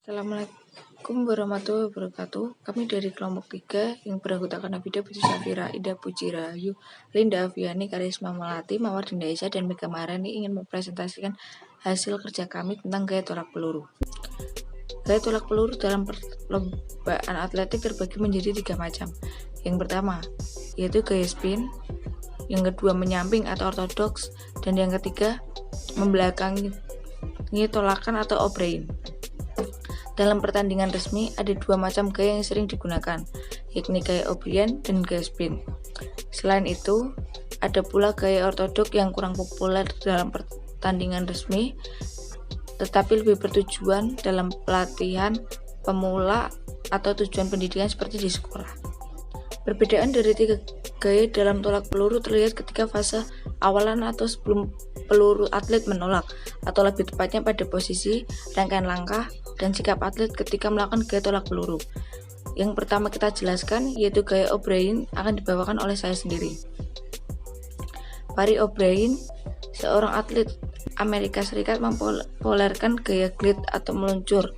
Assalamualaikum warahmatullahi wabarakatuh. Kami dari kelompok 3 yang beranggotakan Nabida Putri Safira, Ida Puji Rahayu, Linda Aviani, Karisma Melati, Mawar Dinda Isa, dan Mega Maharani ingin mempresentasikan hasil kerja kami tentang gaya tolak peluru. Gaya tolak peluru dalam perlombaan atletik terbagi menjadi 3 macam. Yang pertama, yaitu gaya spin, yang kedua menyamping atau ortodoks, dan yang ketiga membelakangi tolakan atau O'Brien. Dalam pertandingan resmi, ada 2 macam gaya yang sering digunakan, yakni gaya O'Brien dan gaya spin. Selain itu, ada pula gaya ortodok yang kurang populer dalam pertandingan resmi, tetapi lebih bertujuan dalam pelatihan pemula atau tujuan pendidikan seperti di sekolah. Perbedaan dari 3 gaya dalam tolak peluru terlihat ketika fase awalan atau sebelum peluru atlet menolak, atau lebih tepatnya pada posisi, rangkaian langkah, dan sikap atlet ketika melakukan gaya tolak peluru. Yang pertama kita jelaskan yaitu gaya O'Brien akan dibawakan oleh saya sendiri. Barry O'Brien, seorang atlet Amerika Serikat, mempopulerkan gaya glide atau meluncur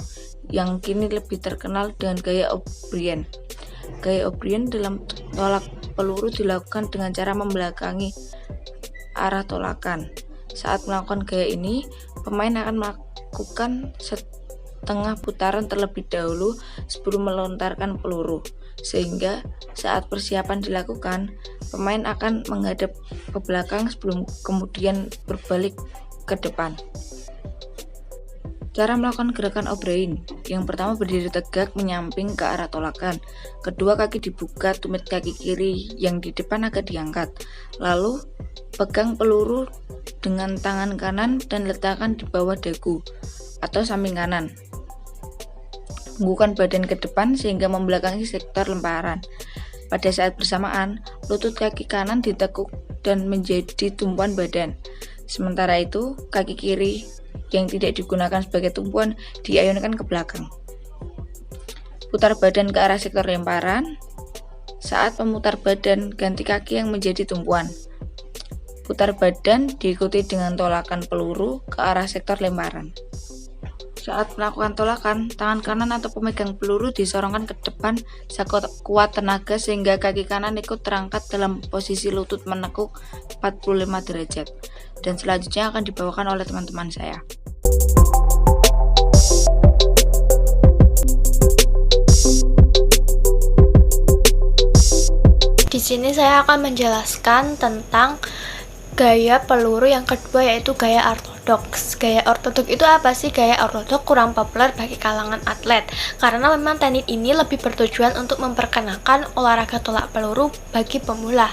yang kini lebih terkenal dengan gaya O'Brien. Gaya O'Brien dalam tolak peluru dilakukan dengan cara membelakangi arah tolakan. Saat melakukan gaya ini, pemain akan melakukan setengah putaran terlebih dahulu sebelum melontarkan peluru, sehingga saat persiapan dilakukan, pemain akan menghadap ke belakang sebelum kemudian berbalik ke depan. Cara melakukan gerakan O'Brien: yang pertama, berdiri tegak menyamping ke arah tolakan. Kedua, kaki dibuka, tumit kaki kiri yang di depan agak diangkat. Lalu, pegang peluru dengan tangan kanan dan letakkan di bawah dagu atau samping kanan. Tunggukan badan ke depan sehingga membelakangi sektor lemparan. Pada saat bersamaan, lutut kaki kanan ditekuk dan menjadi tumpuan badan. Sementara itu, kaki kiri yang tidak digunakan sebagai tumpuan diayunkan ke belakang. Putar badan ke arah sektor lemparan. Saat memutar badan, ganti kaki yang menjadi tumpuan. Putar badan diikuti dengan tolakan peluru ke arah sektor lemparan. Saat melakukan tolakan, tangan kanan atau pemegang peluru disorongkan ke depan sekuat tenaga sehingga kaki kanan ikut terangkat dalam posisi lutut menekuk 45 derajat. Dan selanjutnya akan dibawakan oleh teman-teman saya. Di sini saya akan menjelaskan tentang gaya peluru yang kedua, yaitu gaya ortodoks. Gaya ortodoks itu apa sih? Gaya ortodoks kurang populer bagi kalangan atlet karena memang teknik ini lebih bertujuan untuk memperkenalkan olahraga tolak peluru bagi pemula.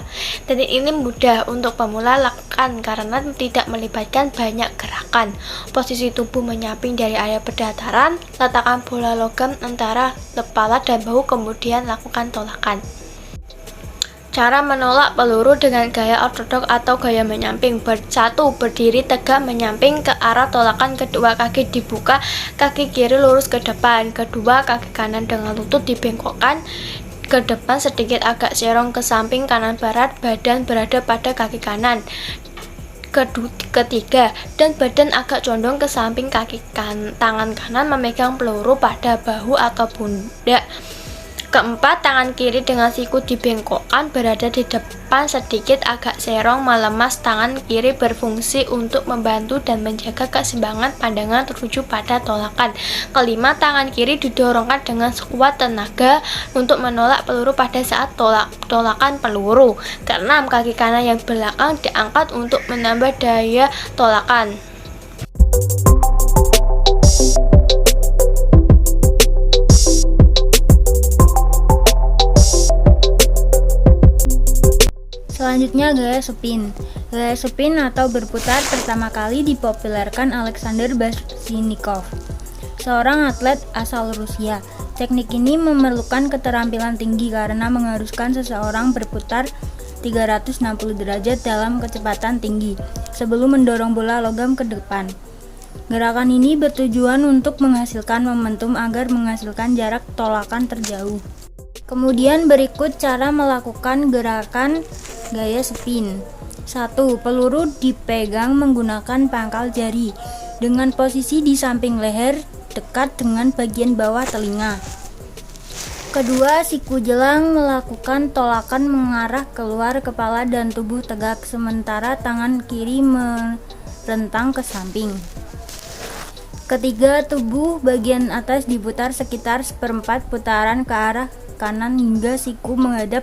Teknik ini mudah untuk pemula lakukan karena tidak melibatkan banyak gerakan. Posisi tubuh menyamping dari area berdataran, letakkan bola logam antara kepala dan bahu, kemudian lakukan tolakan. Cara menolak peluru dengan gaya ortodoks atau gaya menyamping: 1. Berdiri tegak menyamping ke arah tolakan, kedua kaki dibuka, kaki kiri lurus ke depan, kedua kaki kanan dengan lutut dibengkokkan ke depan sedikit agak serong ke samping kanan barat, badan berada pada kaki kanan. Ketiga, dan badan agak condong ke samping tangan kanan memegang peluru pada bahu atau pundak. Keempat, tangan kiri dengan siku dibengkokkan berada di depan sedikit agak serong melemas. Tangan kiri berfungsi untuk membantu dan menjaga keseimbangan pandangan tertuju pada tolakan. Kelima, tangan kiri didorongkan dengan sekuat tenaga untuk menolak peluru pada saat tolakan peluru. Keenam, kaki kanan yang belakang diangkat untuk menambah daya tolakan. Selanjutnya, gaya spin. Gaya spin atau berputar pertama kali dipopulerkan Alexander Barshinnikov, seorang atlet asal Rusia. Teknik ini memerlukan keterampilan tinggi karena mengharuskan seseorang berputar 360 derajat dalam kecepatan tinggi sebelum mendorong bola logam ke depan. Gerakan ini bertujuan untuk menghasilkan momentum agar menghasilkan jarak tolakan terjauh. Kemudian berikut cara melakukan gerakan gaya spin. 1. Peluru dipegang menggunakan pangkal jari dengan posisi di samping leher dekat dengan bagian bawah telinga. Kedua, siku jelang melakukan tolakan mengarah keluar kepala dan tubuh tegak, sementara tangan kiri merentang ke samping. Ketiga, tubuh bagian atas diputar sekitar 1/4 putaran ke arah kanan hingga siku menghadap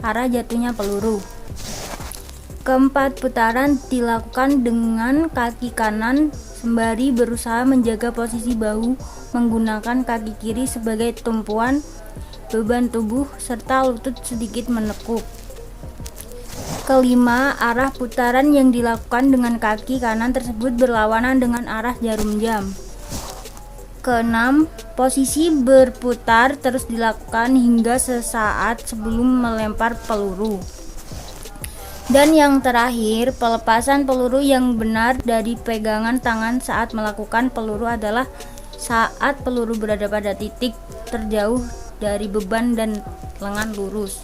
arah jatuhnya peluru. Keempat putaran dilakukan dengan kaki kanan sembari berusaha menjaga posisi bahu menggunakan kaki kiri sebagai tumpuan beban tubuh serta lutut sedikit menekuk. Kelima, arah putaran yang dilakukan dengan kaki kanan tersebut berlawanan dengan arah jarum jam. Keenam, posisi berputar terus dilakukan hingga sesaat sebelum melempar peluru. Dan yang terakhir, pelepasan peluru yang benar dari pegangan tangan saat melakukan peluru adalah saat peluru berada pada titik terjauh dari beban dan lengan lurus.